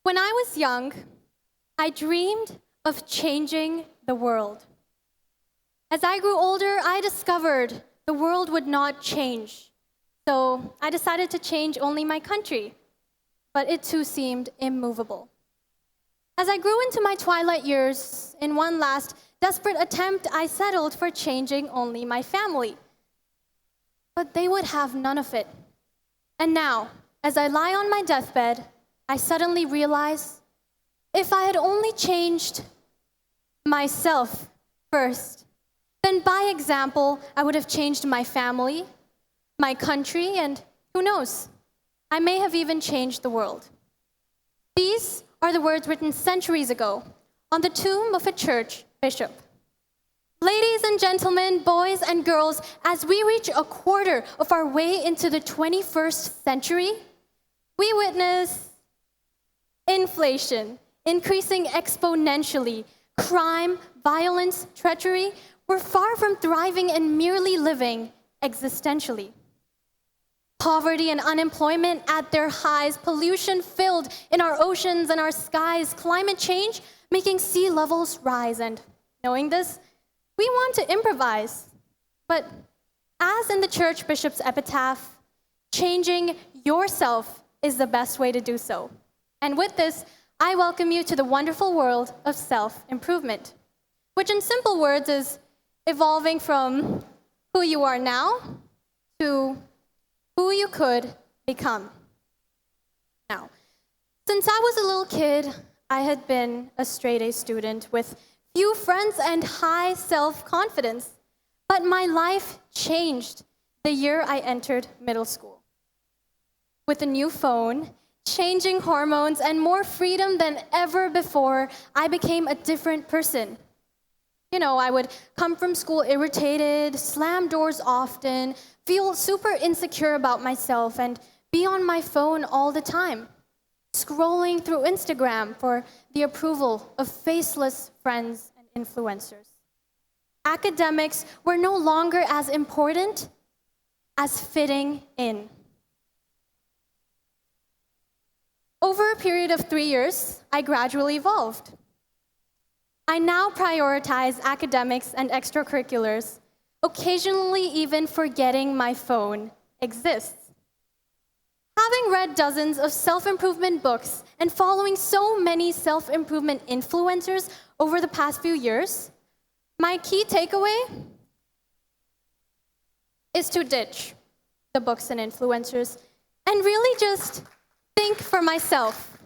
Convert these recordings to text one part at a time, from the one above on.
When I was young, I dreamed of changing the world. As I grew older, I discovered the world would not change. So I decided to change only my country, but it too seemed immovable. As I grew into my twilight years, in one last desperate attempt, I settled for changing only my family. But they would have none of it. And now, as I lie on my deathbed, I suddenly realize if I had only changed myself first, then by example, I would have changed my family, my country, and who knows, I may have even changed the world. These are the words written centuries ago on the tomb of a church bishop. Ladies and gentlemen, boys and girls, as we reach a quarter of our way into the 21st century, we witness inflation increasing exponentially. Crime, violence, treachery, we're far from thriving and merely living existentially. Poverty and unemployment at their highs, pollution filled in our oceans and our skies, climate change making sea levels rise. And knowing this, we want to improvise. But as in the church bishop's epitaph, changing yourself is the best way to do so. And with this, I welcome you to the wonderful world of self-improvement, which in simple words is evolving from who you are now to who you could become. Now, since I was a little kid, I had been a straight-A student with few friends and high self-confidence, but my life changed the year I entered middle school. With a new phone, changing hormones, and more freedom than ever before, I became a different person. I would come from school irritated, slam doors often, feel super insecure about myself, and be on my phone all the time, scrolling through Instagram for the approval of faceless friends and influencers. Academics were no longer as important as fitting in. Over a period of 3 years, I gradually evolved. I now prioritize academics and extracurriculars, occasionally even forgetting my phone exists. Having read dozens of self-improvement books and following so many self-improvement influencers over the past few years, my key takeaway is to ditch the books and influencers and really just think for myself.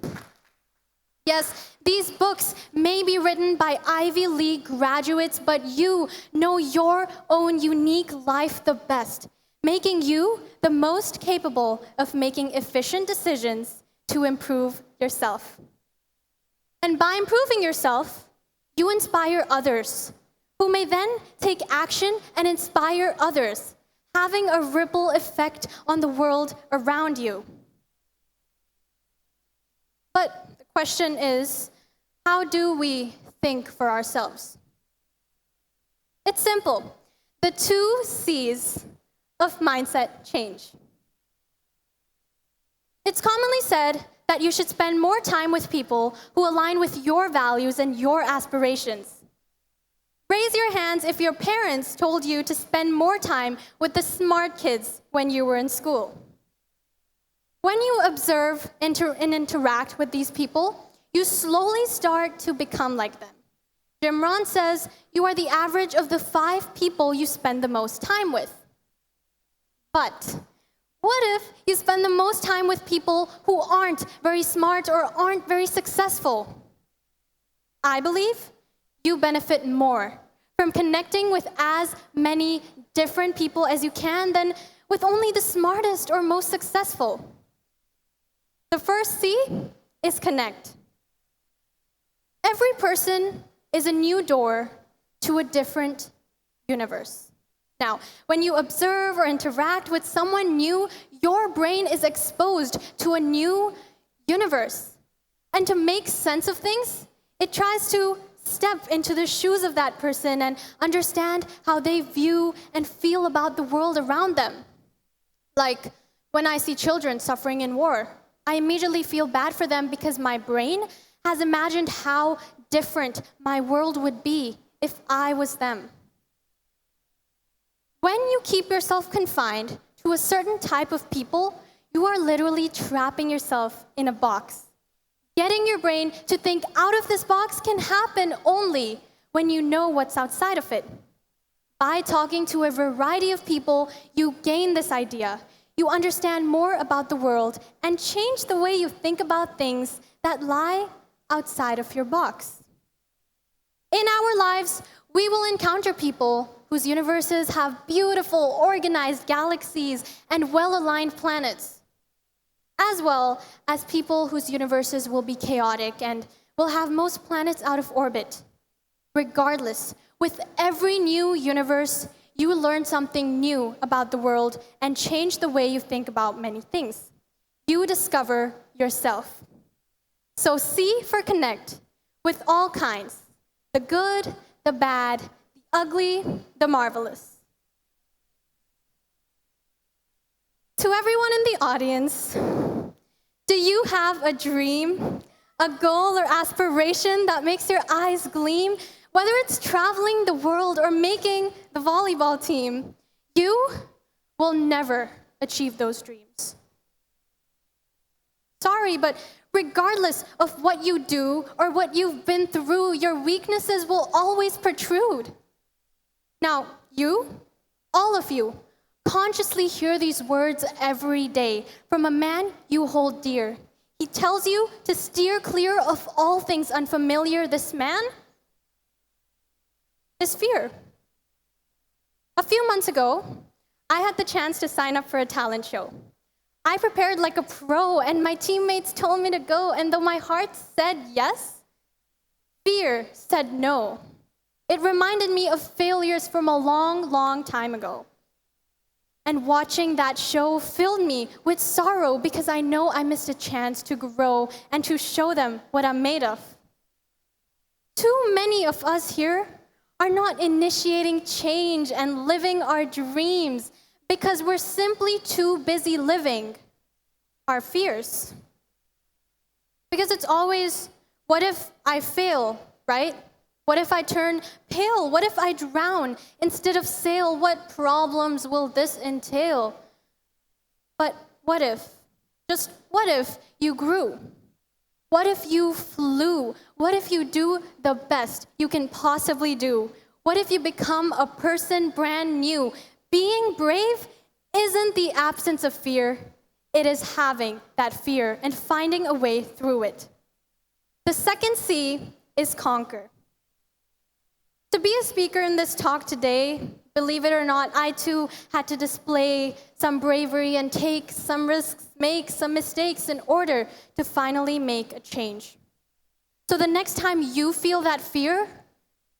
Yes, these books may be written by Ivy League graduates, but you know your own unique life the best, making you the most capable of making efficient decisions to improve yourself. And by improving yourself, you inspire others, who may then take action and inspire others, having a ripple effect on the world around you. But the question is, how do we think for ourselves? It's simple. The 2 C's of mindset change. It's commonly said that you should spend more time with people who align with your values and your aspirations. Raise your hands if your parents told you to spend more time with the smart kids when you were in school. When you observe and interact with these people, you slowly start to become like them. Jim Rohn says you are the average of the 5 people you spend the most time with. But what if you spend the most time with people who aren't very smart or aren't very successful? I believe you benefit more from connecting with as many different people as you can than with only the smartest or most successful. The first C is connect. Every person is a new door to a different universe. Now, when you observe or interact with someone new, your brain is exposed to a new universe. And to make sense of things, it tries to step into the shoes of that person and understand how they view and feel about the world around them. Like when I see children suffering in war, I immediately feel bad for them because my brain has imagined how different my world would be if I was them. When you keep yourself confined to a certain type of people, you are literally trapping yourself in a box. Getting your brain to think out of this box can happen only when you know what's outside of it. By talking to a variety of people, you gain this idea. You understand more about the world and change the way you think about things that lie outside of your box. In our lives, we will encounter people whose universes have beautiful, organized galaxies and well-aligned planets, as well as people whose universes will be chaotic and will have most planets out of orbit. Regardless, with every new universe, you learn something new about the world and change the way you think about many things. You discover yourself. So C for connect with all kinds, the good, the bad, the ugly, the marvelous. To everyone in the audience, do you have a dream, a goal or aspiration that makes your eyes gleam? Whether it's traveling the world or making the volleyball team, you will never achieve those dreams. Sorry, but regardless of what you do or what you've been through, your weaknesses will always protrude. Now, you, all of you, consciously hear these words every day from a man you hold dear. He tells you to steer clear of all things unfamiliar. This man is fear. A few months ago, I had the chance to sign up for a talent show. I prepared like a pro, and my teammates told me to go, and though my heart said yes, fear said no. It reminded me of failures from a long, long time ago. And watching that show filled me with sorrow because I know I missed a chance to grow and to show them what I'm made of. Too many of us here are not initiating change and living our dreams because we're simply too busy living our fears. Because it's always, what if I fail, right? What if I turn pale? What if I drown instead of sail? What problems will this entail? But what if, just what if you grew? What if you flew? What if you do the best you can possibly do? What if you become a person brand new? Being brave isn't the absence of fear. It is having that fear and finding a way through it. The second C is conquer. To be a speaker in this talk today, believe it or not, I too had to display some bravery and take some risks, make some mistakes in order to finally make a change. So the next time you feel that fear,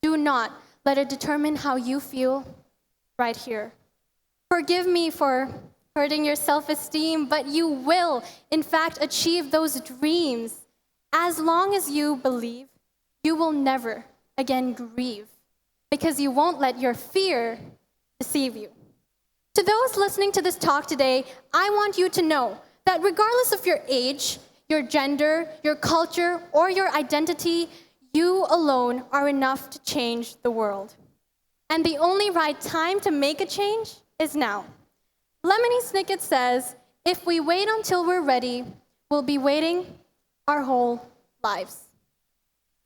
do not let it determine how you feel right here. Forgive me for hurting your self-esteem, but you will, in fact, achieve those dreams. As long as you believe, you will never again grieve, because you won't let your fear deceive you. To those listening to this talk today, I want you to know that regardless of your age, your gender, your culture, or your identity, you alone are enough to change the world. And the only right time to make a change is now. Lemony Snicket says, if we wait until we're ready, we'll be waiting our whole lives.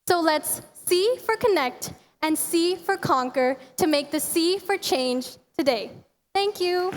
So let's C for connect and C for conquer to make the C for change today. Thank you.